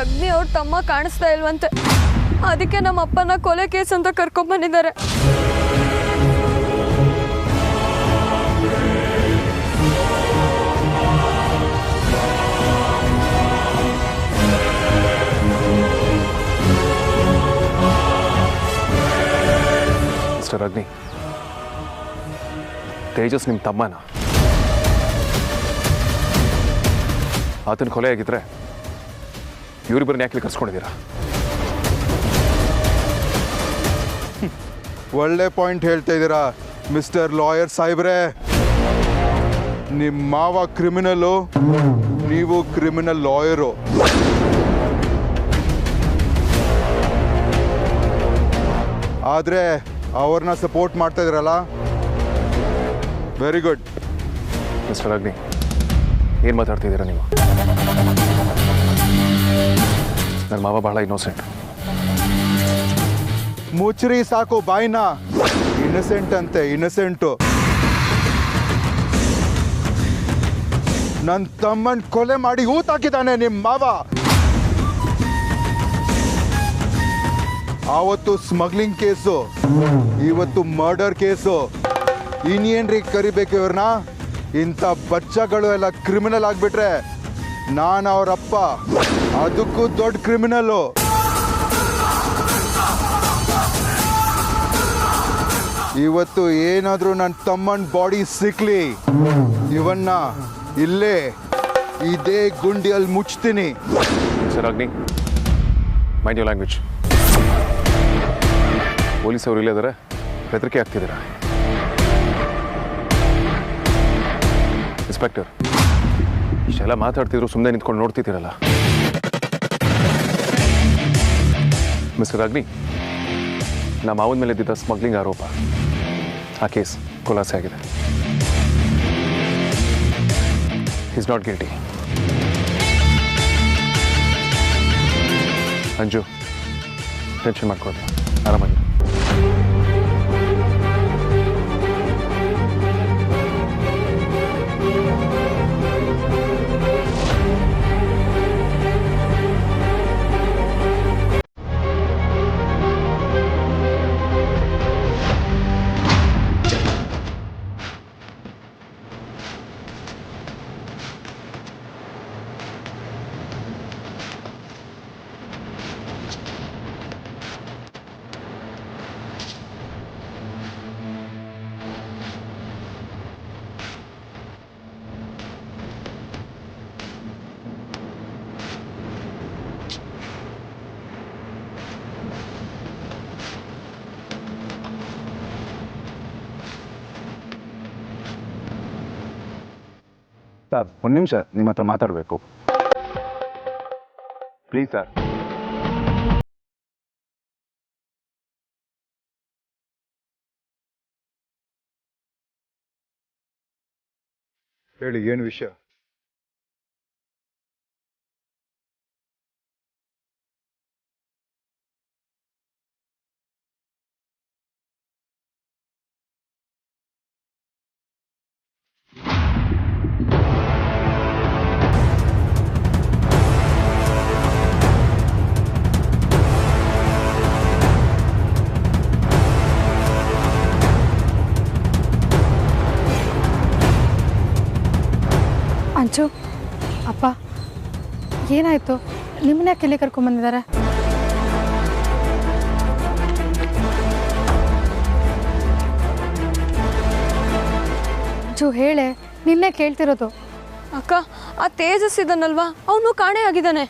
ಅಗ್ನಿ ಅವ್ರ ತಮ್ಮ ಕಾಣಿಸ್ತಾ ಇಲ್ವಂತೆ, ಅದಕ್ಕೆ ನಮ್ಮ ಅಪ್ಪನ ಕೊಲೆ ಕೇಸ್ ಅಂತ ಕರ್ಕೊಂಡ್ಬಂದಿದ್ದಾರೆ. ಮಿಸ್ಟರ್ ಅಗ್ನಿ, ತೇಜಸ್ ನಿಮ್ಮ ತಮ್ಮನ? ಆತನ ಕೊಲೆ ಆಗಿದ್ರೆ ಇವರಿಬ್ಬರನ್ನ ಯಾಕೆ ಕರ್ಸ್ಕೊಂಡಿದ್ದೀರಾ? ಒಳ್ಳೆ ಪಾಯಿಂಟ್ ಹೇಳ್ತಾ ಇದ್ದೀರಾ ಮಿಸ್ಟರ್ ಲಾಯರ್ ಸಾಹೇಬ್ರೆ. ನಿಮ್ಮ ಮಾವ ಕ್ರಿಮಿನಲ್ಲು, ನೀವು ಕ್ರಿಮಿನಲ್ ಲಾಯರು. ಆದರೆ ಅವ್ರನ್ನ ಸಪೋರ್ಟ್ ಮಾಡ್ತಾ ಇದ್ದೀರಲ್ಲ, ವೆರಿ ಗುಡ್. ಮಿಸ್ಟರ್ ಅಗ್ನಿ, ಏನು ಮಾತಾಡ್ತಿದ್ದೀರಾ ನೀವು? ನನ್ನ ಮಾವ ಬಹಳ ಇನ್ನೋಸೆಂಟ್. ಮುಚ್ಚ್ರಿ ಸಾಕು ಬಾಯ್ನ. ಇನ್ನಸೆಂಟ್ ಅಂತೆ, ಇನ್ನಸೆಂಟು. ನನ್ನ ತಮ್ಮನ್ ಕೊಲೆ ಮಾಡಿ ಊತಾಕಿದ್ದಾನೆ ನಿಮ್ಮ ಮಾವ. ಆವತ್ತು ಸ್ಮಗ್ಲಿಂಗ್ ಕೇಸು, ಇವತ್ತು ಮರ್ಡರ್ ಕೇಸು. ಇನ್ನೇನ್ರಿ ಕರಿಬೇಕು ಇವ್ರನ್ನ? ಇಂಥ ಬಚ್ಚಗಳು ಎಲ್ಲ ಕ್ರಿಮಿನಲ್ ಆಗಿಬಿಟ್ರೆ ನಾನು ಅವರಪ್ಪ ಅದಕ್ಕೂ ದೊಡ್ಡ ಕ್ರಿಮಿನಲ್ಲು. ಇವತ್ತು ಏನಾದರೂ ನನ್ನ ತಮ್ಮನ ಬಾಡಿ ಸಿಕ್ಲಿ, ಇವನ್ನ ಇಲ್ಲೇ ಇದೇ ಗುಂಡಿಯಲ್ಲಿ ಮುಚ್ತೀನಿ. ಸರ್ ಅಗ್ನಿ, ಮೈಂಡ್ ಯು ಲ್ಯಾಂಗ್ವೇಜ್. ಪೊಲೀಸ್ ಅವರು ಇಲ್ಲದರೆ ಹೆದರಿಕೆ ಆಗ್ತಿದ್ದೀರಾ? ಇನ್ಸ್ಪೆಕ್ಟರ್, ಇಷ್ಟೆಲ್ಲ ಮಾತಾಡ್ತಿದ್ರು ಸುಮ್ಮನೆ ನಿಂತ್ಕೊಂಡು ನೋಡ್ತಿದ್ದೀರಲ್ಲ. ಮಿಸ್ಟರ್ ಅಗ್ನಿ, ನಮ್ಮ ಮಾವನ ಮೇಲೆ ಇದ್ದಿದ್ದ ಸ್ಮಗ್ಲಿಂಗ್ ಆರೋಪ, ಆ ಕೇಸ್ ಖುಲಾಸೆ ಆಗಿದೆ. Is not guilty. Anju, tension ಮಾಡ್ಕೊಳ್ತೀವಿ, ಆರಾಮಾಗಿ. ಸರ್, ಒಂದು ನಿಮಿಷ ನಿಮ್ಮ ಹತ್ರ ಮಾತಾಡಬೇಕು, ಪ್ಲೀಸ್ ಸರ್. ಹೇಳಿ, ಏನು ವಿಷಯ? ಅಂಚು, ಅಪ್ಪ ಏನಾಯಿತು? ನಿಮ್ಮನ್ನ ಯಾಕೆ ಇಲ್ಲಿ ಕರ್ಕೊಂಡ್ಬಂದಿದ್ದಾರೆ? ಅಂಚು ಹೇಳೆ, ನಿನ್ನೆ ಕೇಳ್ತಿರೋದು. ಅಕ್ಕ, ಆ ತೇಜಸ್ ಇದನ್ನಲ್ವಾ, ಅವನು ಕಾಣೆ ಆಗಿದ್ದಾನೆ.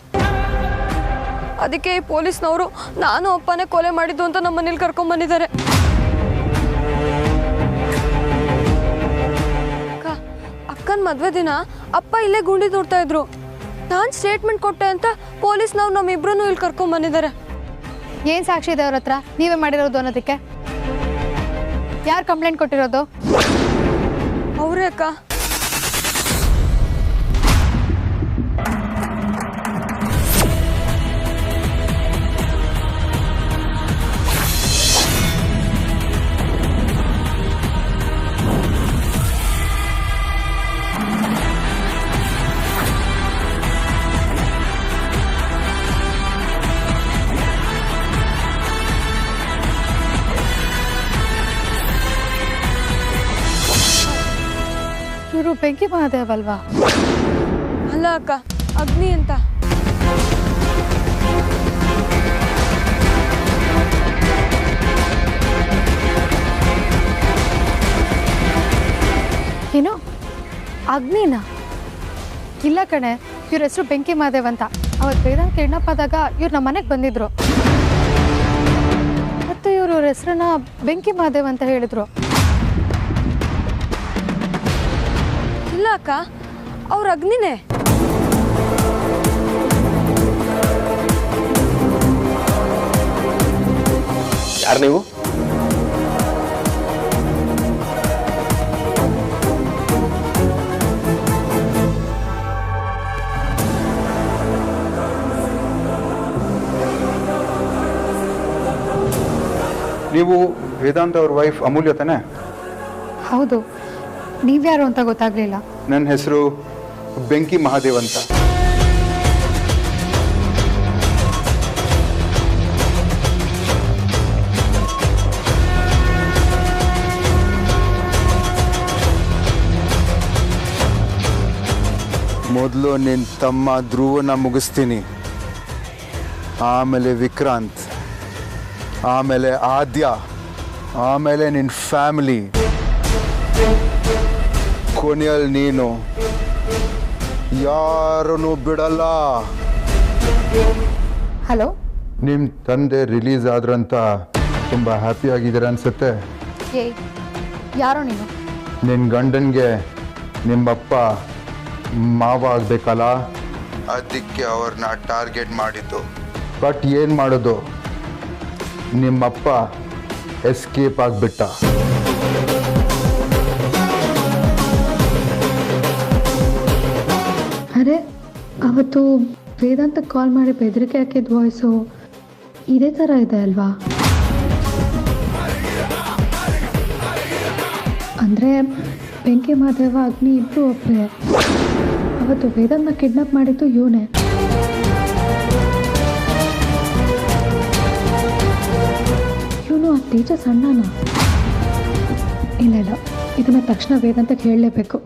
ಅದಕ್ಕೆ ಈ ಪೊಲೀಸ್ನವರು ನಾನು ಅಪ್ಪನೇ ಕೊಲೆ ಮಾಡಿದ್ದು ಅಂತ ನಮ್ಮ ಮನೇಲಿ ಕರ್ಕೊಂಡ್ಬಂದಿದ್ದಾರೆ. ಅಕ್ಕನ ಮದುವೆ ದಿನ ಅಪ್ಪ ಇಲ್ಲೇ ಗುಂಡಿ ತೋಡ್ತಾ ಇದ್ರು. ನಾನು ಸ್ಟೇಟ್ಮೆಂಟ್ ಕೊಟ್ಟೆ ಅಂತ ಪೊಲೀಸ್ನವ್ರು ನಮ್ಮಿಬ್ರು ಇಲ್ಲಿ ಕರ್ಕೊಂಡ್ ಬಂದಿದ್ದಾರೆ. ಏನು ಸಾಕ್ಷಿ ಇದೆ ಅವ್ರ ಹತ್ರ? ನೀವೇ ಮಾಡಿರೋದು ಅನ್ನೋದಕ್ಕೆ? ಯಾರು ಕಂಪ್ಲೇಂಟ್ ಕೊಟ್ಟಿರೋದು? ಅವರೇ ಅಕ್ಕ. ಇವರು ಬೆಂಕಿ ಮಹಾದೇವ್ ಅಲ್ವಾ? ಅಲ್ಲ ಅಕ್ಕ, ಅಗ್ನಿ ಅಂತ. ಏನು ಅಗ್ನಿನ? ಇಲ್ಲ ಕಣೆ, ಇವ್ರ ಹೆಸರು ಬೆಂಕಿ ಮಹಾದೇವ್ ಅಂತ. ಅವತ್ತು ವೇದಾಂತ್ ಕಿಡ್ನಾಪ್ ಆದಾಗ ಇವ್ರು ನಮ್ಮ ಮನೆಗೆ ಬಂದಿದ್ರು. ಮತ್ತು ಇವರು ಇವ್ರ ಹೆಸರನ್ನ ಬೆಂಕಿ ಮಹಾದೇವ್ ಅಂತ ಹೇಳಿದ್ರು. ಇಲ್ಲ ಅಕ್ಕ, ಅವ್ರ ಅಗ್ನಿನೇ. ಯಾರು ನೀವು? ನೀವು ವೇದಾಂತ್ ಅವ್ರ ವೈಫ್ ಅಮೂಲ್ಯ ತಾನೆ? ಹೌದು. ನೀವ್ಯಾರು ಅಂತ ಗೊತ್ತಾಗ್ಲಿಲ್ಲ. ನನ್ನ ಹೆಸರು ಬೆಂಕಿ ಮಹಾದೇವ್ ಅಂತ. ಮೊದಲು ನಿನ್ನ ತಮ್ಮ ಧ್ರುವನ ಮುಗಿಸ್ತೀನಿ, ಆಮೇಲೆ ವಿಕ್ರಾಂತ್, ಆಮೇಲೆ ಆದ್ಯ, ಆಮೇಲೆ ನಿನ್ನ ಫ್ಯಾಮಿಲಿ, ಕೊನೆಯಲ್ಲಿ ನೀನು. ಯಾರನ್ನು ಬಿಡಲ್ಲ. ಹಲೋ, ನಿಮ್ಮ ತಂದೆ ರಿಲೀಸ್ ಆದ್ರಂತ ತುಂಬ ಹ್ಯಾಪಿ ಆಗಿದ್ದೀರ ಅನ್ಸುತ್ತೆ. ಏಯ್, ಯಾರೋ ನೀನು? ನಿನ್ನ ಗಂಡನಿಗೆ ನಿಮ್ಮಪ್ಪ ಮಾವ ಆಗಬೇಕಲ್ಲ, ಅದಕ್ಕೆ ಅವ್ರನ್ನ ಟಾರ್ಗೆಟ್ ಮಾಡಿದ್ದು. ಬಟ್ ಏನು ಮಾಡೋದು, ನಿಮ್ಮಪ್ಪ ಎಸ್ಕೇಪ್ ಆಗಿಬಿಟ್ಟ. ಅರೆ, ಅವತ್ತು ವೇದಾಂತ ಕಾಲ್ ಮಾಡಿ ಬೆದರಿಕೆ ಹಾಕಿದ ವಾಯ್ಸು ಇದೇ ಥರ ಇದೆ ಅಲ್ವಾ? ಅಂದರೆ ಬೆಂಕಿ ಮಹಾದೇವ ಅಗ್ನಿ ಇಬ್ಬರು ಒಬ್ಬರೇ. ಅವತ್ತು ವೇದಾಂತನ ಕಿಡ್ನಾಪ್ ಮಾಡಿದ್ದು ಇವನೇ. ಇವನು ಆ ತೇಜಸ್ ಅಣ್ಣನ? ಇಲ್ಲ ಇಲ್ಲ, ಇದನ್ನ ತಕ್ಷಣ ವೇದಾಂತಕ್ಕೆ ಹೇಳಲೇಬೇಕು.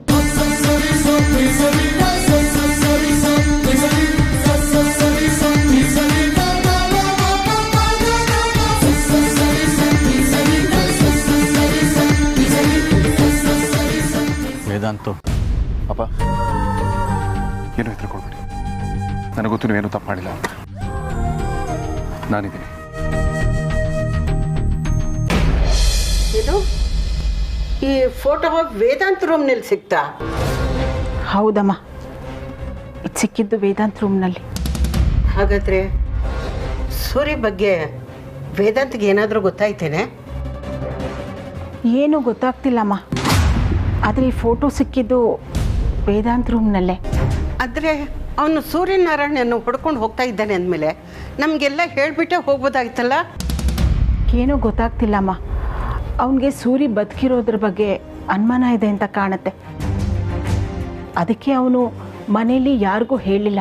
ವೇದಾಂತು ಅಪ್ಪ, ಏನು ಹೆದರ್ಕೊಳ್ಬೇಡಿ. ನನಗೊತ್ತು ನೀವೇನು ತಪ್ಪು ಮಾಡಿಲ್ಲ ಅಂತ. ನಾನಿದ್ದೀನಿ. ಇದು ಈ ಫೋಟೋ ವೇದಾಂತ್ ರೂಮ್ನಲ್ಲಿ ಸಿಕ್ತಾ? ಹೌದಮ್ಮ, ಇದು ಸಿಕ್ಕಿದ್ದು ವೇದಾಂತ್ ರೂಮ್ನಲ್ಲಿ. ಹಾಗಾದರೆ ಸೂರ್ಯ ಬಗ್ಗೆ ವೇದಾಂತ್ಗೆ ಏನಾದರೂ ಗೊತ್ತಾಯ್ತೇನೆ? ಏನೂ ಗೊತ್ತಾಗ್ತಿಲ್ಲಮ್ಮ, ಆದರೆ ಈ ಫೋಟೋ ಸಿಕ್ಕಿದ್ದು ವೇದಾಂತ್ ರೂಮ್ನಲ್ಲೇ. ಆದರೆ ಅವನು ಸೂರ್ಯನಾರಾಯಣನ್ನು ಹುಡ್ಕೊಂಡು ಹೋಗ್ತಾ ಇದ್ದಾನೆ ಅಂದಮೇಲೆ ನಮಗೆಲ್ಲ ಹೇಳಿಬಿಟ್ಟೆ ಹೋಗ್ಬೋದಾಗಿತ್ತಲ್ಲ? ಏನೂ ಗೊತ್ತಾಗ್ತಿಲ್ಲಮ್ಮ. ಅವನಿಗೆ ಸೂರಿ ಬದುಕಿರೋದ್ರ ಬಗ್ಗೆ ಅನುಮಾನ ಇದೆ ಅಂತ ಕಾಣುತ್ತೆ. ಅದಕ್ಕೆ ಅವನು ಮನೆಯಲ್ಲಿ ಯಾರಿಗೂ ಹೇಳಿಲ್ಲ.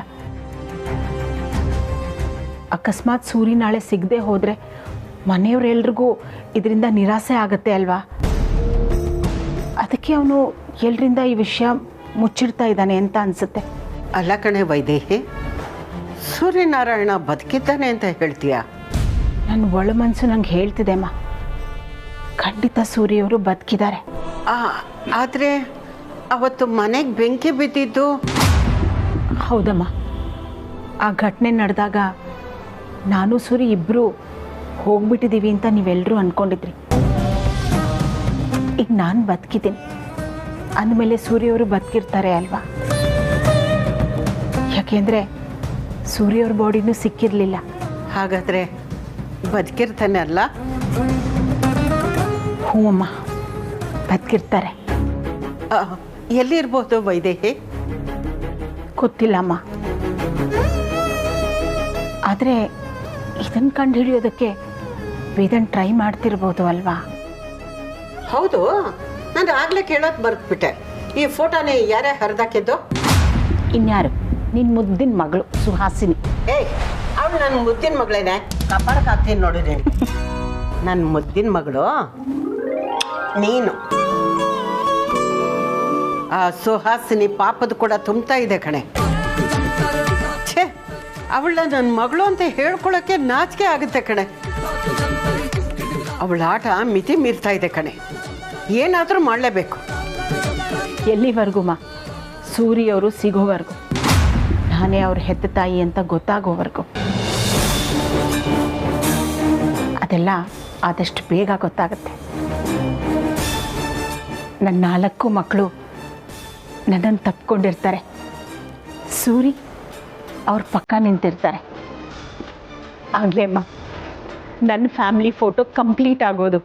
ಅಕಸ್ಮಾತ್ ಸೂರಿ ನಾಳೆ ಸಿಗದೆ ಹೋದರೆ ಮನೆಯವರೆಲ್ರಿಗೂ ಇದರಿಂದ ನಿರಾಸೆ ಆಗುತ್ತೆ ಅಲ್ವಾ? ಅದಕ್ಕೆ ಅವನು ಎಲ್ಲರಿಂದ ಈ ವಿಷಯ ಮುಚ್ಚಿಡ್ತಾ ಇದ್ದಾನೆ ಅಂತ ಅನಿಸುತ್ತೆ. ಅಲ್ಲ ಕಣೆ ವೈದೇಹಿ, ಸೂರ್ಯನಾರಾಯಣ ಬದುಕಿದ್ದಾನೆ ಅಂತ ಹೇಳ್ತೀಯಾ? ನನ್ನ ಒಳ ಮನಸ್ಸು ನಂಗೆ ಹೇಳ್ತಿದೆಮ್ಮ, ಖಂಡಿತ ಸೂರ್ಯವರು ಬದುಕಿದ್ದಾರೆ. ಆದರೆ ಅವತ್ತು ಮನೆಗೆ ಬೆಂಕಿ ಬಿದ್ದಿದ್ದು? ಹೌದಮ್ಮ, ಆ ಘಟನೆ ನಡೆದಾಗ ನಾನು ಸೂರಿ ಇಬ್ಬರು ಹೋಗ್ಬಿಟ್ಟಿದ್ದೀವಿ ಅಂತ ನೀವೆಲ್ಲರೂ ಅಂದ್ಕೊಂಡಿದ್ರಿ. ಈಗ ನಾನು ಬದುಕಿದ್ದೀನಿ ಅಂದಮೇಲೆ ಸೂರ್ಯವರು ಬದುಕಿರ್ತಾರೆ ಅಲ್ವಾ? ಯಾಕೆಂದರೆ ಸೂರ್ಯವ್ರ ಬಾಡಿನೂ ಸಿಕ್ಕಿರಲಿಲ್ಲ. ಹಾಗಾದರೆ ಬದುಕಿರ್ತಾನೆ ಅಲ್ಲ? ಹ್ಞೂ ಅಮ್ಮ, ಬದುಕಿರ್ತಾರೆ. ಎಲ್ಲಿರ್ಬೋದು ವೈದೇಹಿ? ಗೊತ್ತಿಲ್ಲಮ್ಮ, ಆದರೆ ಇದನ್ನು ಕಂಡು ಹಿಡಿಯೋದಕ್ಕೆ ವೇದನ್ ಟ್ರೈ ಮಾಡ್ತಿರ್ಬೋದು ಅಲ್ವಾ? ಹೌದು, ನಾನು ಆಗಲೇ ಕೇಳೋದು ಬರೆದ್ಬಿಟ್ಟೆ. ಈ ಫೋಟೋನೇ ಯಾರೇ ಹರಿದಾಕಿದ್ದು? ಇನ್ಯಾರು? ನಿನ್ನ ಮುದ್ದಿನ ಮಗಳು ಸುಹಾಸಿನಿ. ಏಯ್, ಅವಳು ನನ್ನ ಮುದ್ದಿನ ಮಗಳೇನೆ. ಕಪಾಳಕ್ಕೆ ಹಾಕ್ತೀನಿ ನೋಡಿ ನೀನು. ನನ್ನ ಮುದ್ದಿನ ಮಗಳು ನೀನು. ಆ ಸುಹಾಸಿನಿ ಪಾಪದ ಕೂಡ ತುಂಬ್ತಾ ಇದೆ ಕಣೆ. ಛೇ, ಅವಳ ನನ್ನ ಮಗಳು ಅಂತ ಹೇಳ್ಕೊಳಕ್ಕೆ ನಾಚಿಕೆ ಆಗುತ್ತೆ ಕಣೆ. ಅವಳ ಆಟ ಮಿತಿ ಮೀರ್ತಾ ಇದೆ ಕಣೆ. ಏನಾದರೂ ಮಾಡಲೇಬೇಕು. ಎಲ್ಲಿವರೆಗೂ ಸೂರಿಯವರು ಸಿಗೋವರೆಗೂ, ನಾನೇ ಅವ್ರ ಹೆತ್ತ ತಾಯಿ ಅಂತ ಗೊತ್ತಾಗೋವರೆಗೂ. ಅದೆಲ್ಲ ಆದಷ್ಟು ಬೇಗ ಗೊತ್ತಾಗುತ್ತೆ. ನನ್ನ 4 ಮಕ್ಕಳು ನನ್ನನ್ನು ತಪ್ಕೊಂಡಿರ್ತಾರೆ. ಸೂರಿ ಅವ್ರ ಪಕ್ಕ ನಿಂತಿರ್ತಾರೆ. ಆಗ್ಲೇಮ್ಮ ನನ್ನ ಫ್ಯಾಮಿಲಿ ಫೋಟೋ ಕಂಪ್ಲೀಟ್ ಆಗೋದು.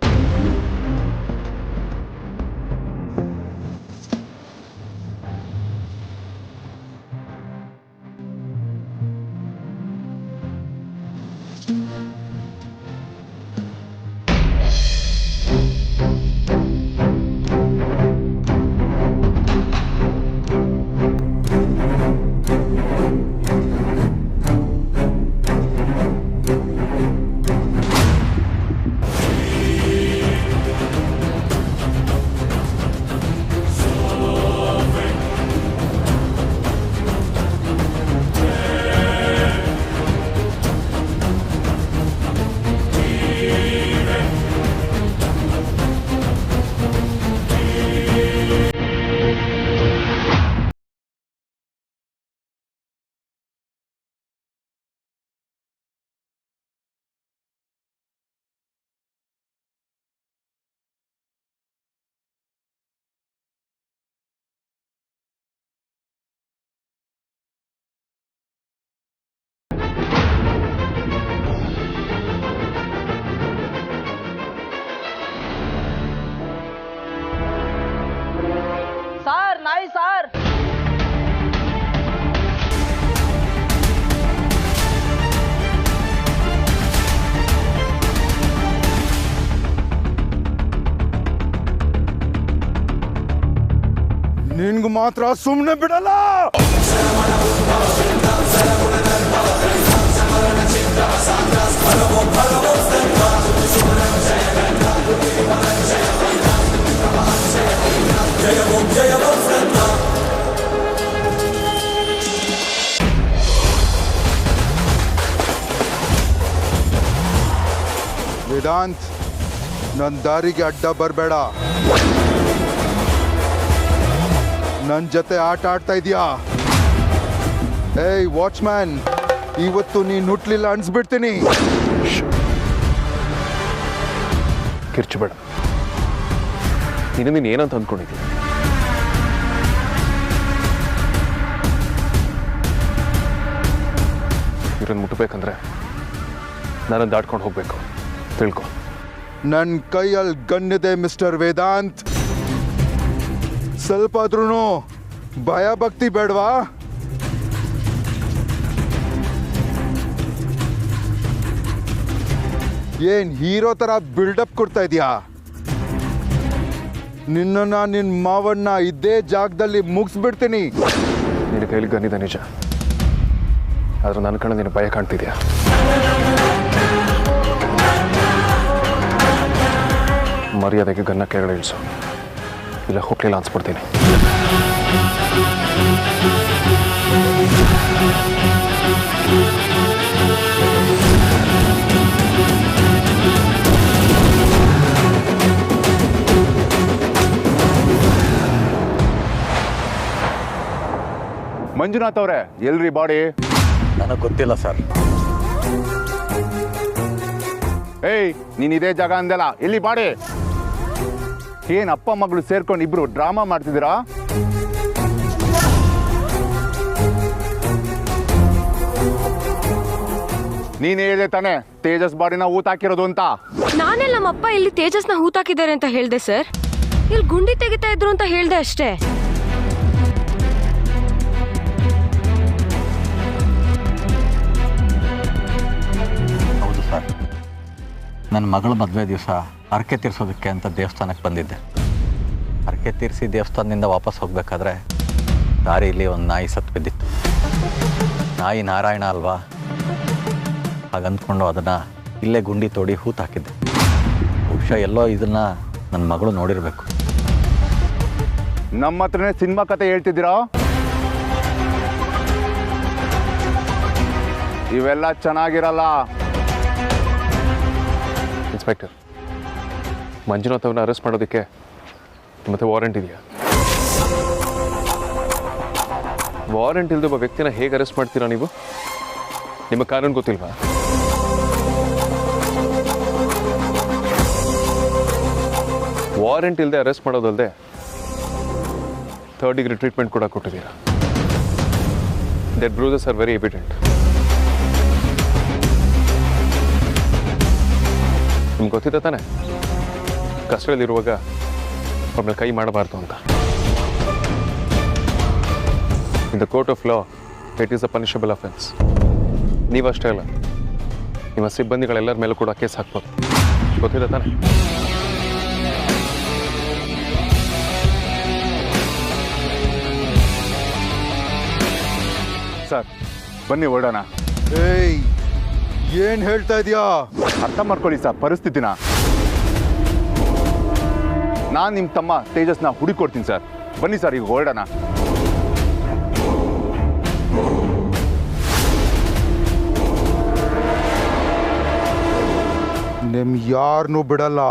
ನಿನ್ಗೂ ಮಾತ್ರ ಸುಮ್ಮನೆ ಬಿಡಲ್ಲ. ವೇದಾಂತ್, ನನ್ನ ದಾರಿಗೆ ಅಡ್ಡ ಬರಬೇಡ. ನನ್ನ ಜೊತೆ ಆಟ ಆಡ್ತಾ ಇದೀಯಾ? ಏಯ್ ವಾಚ್ಮ್ಯಾನ್, ಇವತ್ತು ನೀನು ಹುಟ್ಲಿಲ್ಲ ಅನ್ಸ್ಬಿಡ್ತೀನಿ. ಕಿರ್ಚಬೇಡ. ನೀನು ಏನಂತ ಅಂದ್ಕೊಂಡಿದ್ದೀನಿ? ಇವ್ರನ್ನ ಮುಟ್ಟಬೇಕಂದ್ರೆ ನಾನನ್ನು ದಾಟ್ಕೊಂಡು ಹೋಗ್ಬೇಕು, ತಿಳ್ಕೊ. ನನ್ನ ಕೈಯಲ್ಲಿ ಗನ್ನಿದೆ ಮಿಸ್ಟರ್ ವೇದಾಂತ್. ಸ್ವಲ್ಪ ಆದ್ರೂ ಭಯ ಭಕ್ತಿ ಬೇಡವಾ? ಏನ್ ಹೀರೋ ತರ ಬಿಲ್ಡಪ್ ಕೊಡ್ತಾ ಇದೀಯಾ? ನಿನ್ನ ನಿನ್ನ ಮಾವನ್ನ ಇದೇ ಜಾಗದಲ್ಲಿ ಮುಗಿಸ್ಬಿಡ್ತೀನಿ. ನಿನ್ನ ಕೈಲಿ ಗನ್ನಿದೆ ನಿಜ, ಆದ್ರೆ ನನ್ನ ಕಣ್ಣ ನಿನ್ನ ಭಯ ಕಾಣ್ತಿದ್ಯಾ? ಮರ್ಯಾದೆಗೆ ಗನ್ನ ಕೆಳಗಡೆ ಇಳಿಸು, ಇಲ್ಲ ಹೋಗ್ಲಿಲ್ಲ ಅನ್ಸ್ಬಿಡ್ತೀನಿ. ಮಂಜುನಾಥ್ ಅವರೇ, ಎಲ್ರಿ ಬಾಡಿ? ನನಗೆ ಗೊತ್ತಿಲ್ಲ ಸರ್. ಏಯ್, ನೀನ್ ಇದೇ ಜಾಗ ಅಂದಲ್ಲ, ಎಲ್ಲಿ ಬಾಡಿ? ಏನ್ ಅಪ್ಪ ಮಗಳು ಸೇರ್ಕೊಂಡು ಇಬ್ರು ಡ್ರಾಮಾ ಮಾಡ್ತಿದ್ದೀರಾ? ನೀನ್ ಹೇಳಿದೆ ತಾನೆ ತೇಜಸ್ ಬಾಡಿನ ಊತಾಕಿರೋದು ಅಂತ. ನಾನೇ ನಮ್ಮಪ್ಪ ಇಲ್ಲಿ ತೇಜಸ್ನ ಹೂತಾಕಿದ್ದಾರೆ ಅಂತ ಹೇಳ್ದೆ ಸರ್. ಇಲ್ಲಿ ಗುಂಡಿ ತೆಗಿತಾ ಇದ್ರು ಅಂತ ಹೇಳ್ದೆ ಅಷ್ಟೇ. ಹೌದು ಸರ್, ನನ್ನ ಮಗಳ ಮದುವೆ ದಿವಸ ಹರಕೆ ತೀರಿಸೋದಕ್ಕೆ ಅಂತ ದೇವಸ್ಥಾನಕ್ಕೆ ಬಂದಿದ್ದೆ. ಹರಕೆ ತೀರಿಸಿ ದೇವಸ್ಥಾನದಿಂದ ವಾಪಸ್ ಹೋಗ್ಬೇಕಾದ್ರೆ ದಾರಿಯಲ್ಲಿ ಒಂದು ನಾಯಿ ಸತ್ತು ಬಿದ್ದಿತ್ತು. ನಾಯಿ ನಾರಾಯಣ ಅಲ್ವಾ, ಹಾಗಂದ್ಕೊಂಡು ಅದನ್ನು ಇಲ್ಲೇ ಗುಂಡಿ ತೋಡಿ ಹೂತಾಕಿದ್ದೆ. ಬಹುಶಃ ಎಲ್ಲೋ ಇದನ್ನು ನನ್ನ ಮಗಳು ನೋಡಿರಬೇಕು. ನಮ್ಮ ಹತ್ರನೇ ಸಿನಿಮಾ ಕತೆ ಹೇಳ್ತಿದ್ದೀರಾ? ಇವೆಲ್ಲ ಚೆನ್ನಾಗಿರಲ್ಲ. ಇನ್ಸ್ಪೆಕ್ಟರ್, ಮಂಜುನಾಥ್ ಅವ್ರನ್ನ ಅರೆಸ್ಟ್ ಮಾಡೋದಕ್ಕೆ ಮತ್ತೆ ವಾರೆಂಟ್ ಇದೆಯಾ? ವಾರೆಂಟ್ ಇಲ್ಲದೆ ಒಬ್ಬ ವ್ಯಕ್ತಿನ ಹೇಗೆ ಅರೆಸ್ಟ್ ಮಾಡ್ತೀರಾ ನೀವು? ನಿಮ್ಮ ಕಾನೂನು ಗೊತ್ತಿಲ್ವಾ? ವಾರೆಂಟ್ ಇಲ್ಲದೆ ಅರೆಸ್ಟ್ ಮಾಡೋದಲ್ಲದೆ 3rd ಡಿಗ್ರಿ ಟ್ರೀಟ್ಮೆಂಟ್ ಕೂಡ ಕೊಟ್ಟಿದ್ದೀರಾ. That bruises are very evident. ನಿಮ್ಗೆ ಗೊತ್ತಿದೆ ತಾನೆ ಕಷ್ಟದಲ್ಲಿರುವಾಗ ಅವ್ರ ಕೈ ಮಾಡಬಾರ್ದು ಅಂತ. In the court of law it is a punishable offence. ನೀವಷ್ಟೇ ಅಲ್ಲ, ನಿಮ್ಮ ಸಿಬ್ಬಂದಿಗಳೆಲ್ಲರ ಮೇಲೂ ಕೂಡ ಕೇಸ್ ಹಾಕ್ಬೋದು. ಗೊತ್ತಿದೆ ತಾನೆ? ಸರ್ ಬನ್ನಿ ಹೊರಡೋಣ. ಏಯ್, ಏನು ಹೇಳ್ತಾ ಇದೀಯಾ? ಅರ್ಥ ಮಾಡ್ಕೊಳ್ಳಿ ಸರ್ ಪರಿಸ್ಥಿತಿನ. ನಾನು ನಿಮ್ಮ ತಮ್ಮ ತೇಜಸ್ನ ಹುಡುಕೊಡ್ತೀನಿ ಸರ್. ಬನ್ನಿ ಸರ್ ಈಗ ಹೊರಡೋಣ. ನಿಮ್ ಯಾರನ್ನೂ ಬಿಡಲ್ಲ.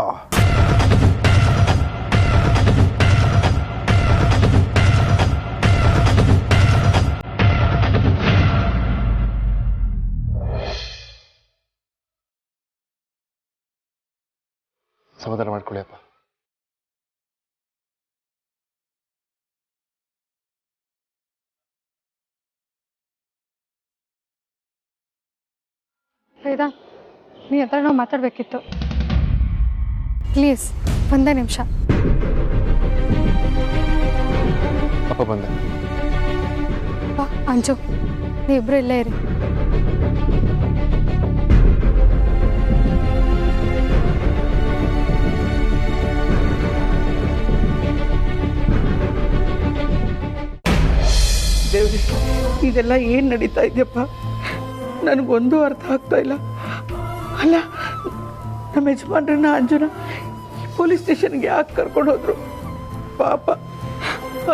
ಸಮಾಧಾನ ಮಾಡ್ಕೊಳ್ಳಿ ಅಪ್ಪ. ವೇದಾಂತ್, ನೀ ಹತ್ರ ನಾವು ಮಾತಾಡಬೇಕಿತ್ತು. ಪ್ಲೀಸ್ ಒಂದೇ ನಿಮಿಷ. ಅಪ್ಪ ಬಂದೆ. ಬಾ ಅಂಜು, ನೀವಿಬ್ರು ಇಲ್ಲೇ ಇರಿ. ದೇವ್ರಿ, ಇದೆಲ್ಲ ಏನು ನಡೀತಾ ಇದೆಯಪ್ಪ? ನನಗೊಂದು ಅರ್ಥ ಆಗ್ತಾ ಇಲ್ಲ. ಅಲ್ಲ, ನಮ್ಮ ಯಜಮಾನ್ರನ್ನ ಅಂಜುನ ಪೊಲೀಸ್ ಸ್ಟೇಷನ್ಗೆ ಯಾಕೆ ಕರ್ಕೊಂಡು ಹೋದ್ರು? ಪಾಪ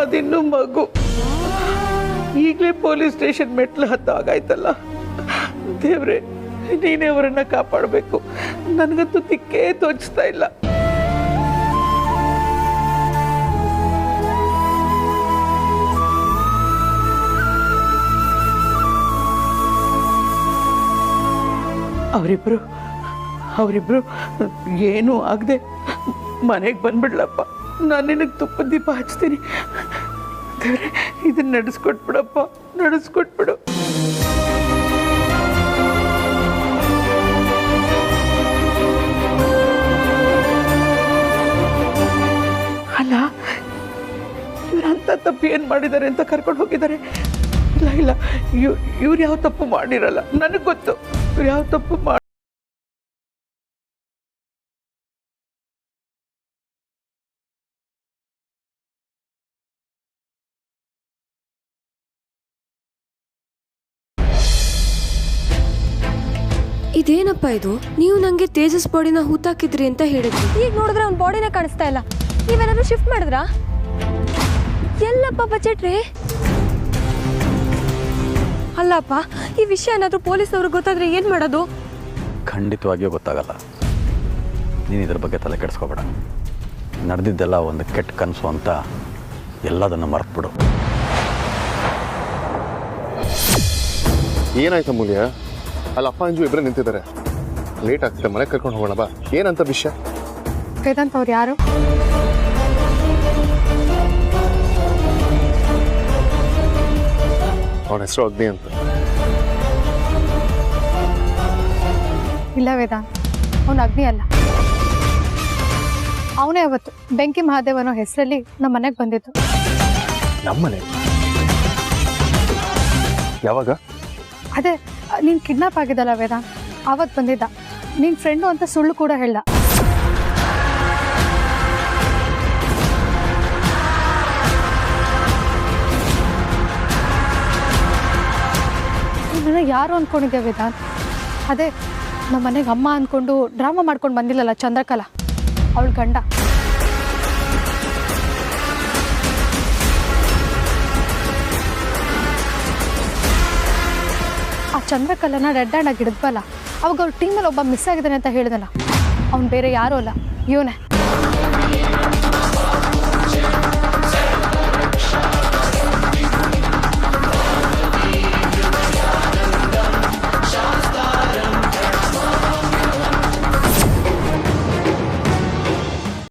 ಅದಿನ್ನೂ ಮಗು. ಈಗಲೇ ಪೊಲೀಸ್ ಸ್ಟೇಷನ್ ಮೆಟ್ಲು ಹತ್ತಾಗಾಯ್ತಲ್ಲ. ದೇವ್ರೆ, ನೀನೇ ಅವರನ್ನು ಕಾಪಾಡಬೇಕು. ನನಗಂತೂ ದಿಕ್ಕೇ ತೋಚ್ತಾ ಇಲ್ಲ. ಅವರಿಬ್ರು ಏನೂ ಆಗದೆ ಮನೆಗೆ ಬಂದ್ಬಿಡ್ಲಪ್ಪ. ನಾನು ನಿನಗೆ ತುಪ್ಪದ ದೀಪ ಹಚ್ತೀನಿ. ದೇವ್ರೆ, ಇದನ್ನ ನಡೆಸ್ಕೊಟ್ಬಿಡಪ್ಪ, ನಡೆಸ್ಕೊಟ್ಬಿಡು. ಅಲ್ಲ, ಇವ್ರಂತ ತಪ್ಪು ಏನು ಮಾಡಿದ್ದಾರೆ ಅಂತ ಕರ್ಕೊಂಡು ಹೋಗಿದ್ದಾರೆ? ಇಲ್ಲ, ಇವ್ರು ಯಾವ ತಪ್ಪು ಮಾಡಿರಲ್ಲ. ನನಗೆ ಗೊತ್ತು ಇವ್ರು ಯಾವ ತಪ್ಪು ಮಾಡಿ. ಇದೇನಪ್ಪ ಇದು? ನೀವು ನಂಗೆ ತೇಜಸ್ ಬಾಡಿನ ಹೂತಾಕಿದ್ರಿ ಅಂತ ಹೇಳಿದ್ರಿ. ಈಗ ನೋಡಿದ್ರೆ ಅವ್ನ ಬಾಡಿನೇ ಕಾಣಿಸ್ತಾ ಇಲ್ಲ. ನೀವೇನಾದ್ರು ಶಿಫ್ಟ್ ಮಾಡಿದ್ರಾ? ಎಲ್ಲಪ್ಪ ಬಜೆಟ್ರಿ? ಅಲ್ಲಪ್ಪ, ಈ ವಿಷಯ ಏನಾದರೂ ಪೊಲೀಸ್ನವ್ರಿಗೆ ಗೊತ್ತಾದ್ರೆ ಏನು ಮಾಡೋದು? ಖಂಡಿತವಾಗಿಯೂ ಗೊತ್ತಾಗಲ್ಲ. ನೀನು ಇದ್ರ ಬಗ್ಗೆ ತಲೆ ಕೆಡಿಸ್ಕೋಬೇಡ. ನಡೆದಿದ್ದೆಲ್ಲ ಒಂದು ಕೆಟ್ಟ ಕನಸು ಅಂತ ಎಲ್ಲದನ್ನು ಮರೆತುಬಿಡು. ಏನಾಯ್ತು ಅಮೂಲ್ಯ? ಅಲ್ಲಿ ಅಪ್ಪ ಅಂಜು ಇಬ್ಬರೇ ನಿಂತಿದ್ದಾರೆ. ಲೇಟ್ ಆಗ್ತದೆ, ಮನೆಗೆ ಕರ್ಕೊಂಡು ಹೋಗೋಣ ಬಾ. ಏನಂತ ವಿಷಯ? ವೇದಾಂತ್ ಅವ್ರು ಯಾರು? ಅವನ ಹೆಸರು ಅಗ್ನಿ ಅಂತ. ಇಲ್ಲ ವೇದಾಂತ್, ಅವನು ಅಗ್ನಿ ಅಲ್ಲ. ಅವನೇ ಅವತ್ತು ಬೆಂಕಿ ಮಹಾದೇವ್ ಅನ್ನೋ ಹೆಸರಲ್ಲಿ ನಮ್ಮ ಮನೆಗೆ ಬಂದಿದ್ದು. ನಮ್ಮನೆ? ಯಾವಾಗ? ಅದೇ ನೀನು ಕಿಡ್ನಾಪ್ ಆಗಿದ್ದಲ್ಲ ವೇದಾಂತ್, ಆವತ್ತು ಬಂದಿದ್ದ. ನಿನ್ನ ಫ್ರೆಂಡು ಅಂತ ಸುಳ್ಳು ಕೂಡ ಹೇಳ್ದ. ನನ್ನ ಯಾರು ಅಂದ್ಕೊಂಡಿದ್ದೆ ವೇದಾಂತ್? ಅದೇ ನಮ್ಮ ಮನೆಗೆ ಅಮ್ಮ ಅಂದ್ಕೊಂಡು ಡ್ರಾಮಾ ಮಾಡ್ಕೊಂಡು ಬಂದಿಲ್ಲಲ್ಲ ಚಂದ್ರಕಲಾ, ಅವಳ ಗಂಡ. ಆ ಚಂದ್ರಕಲ್ಲನ ರೆಡ್ ಹ್ಯಾಂಡಾಗಿ ಹಿಡಿದ್ವಲ್ಲ ಅವಾಗ ಅವ್ರ ಟೀಮಲ್ಲಿ ಒಬ್ಬ ಮಿಸ್ ಆಗಿದ್ದಾನೆ ಅಂತ ಹೇಳಿದಲ್ಲ ಅವ್ನು ಬೇರೆ ಯಾರೂ ಅಲ್ಲ ಇವನೇ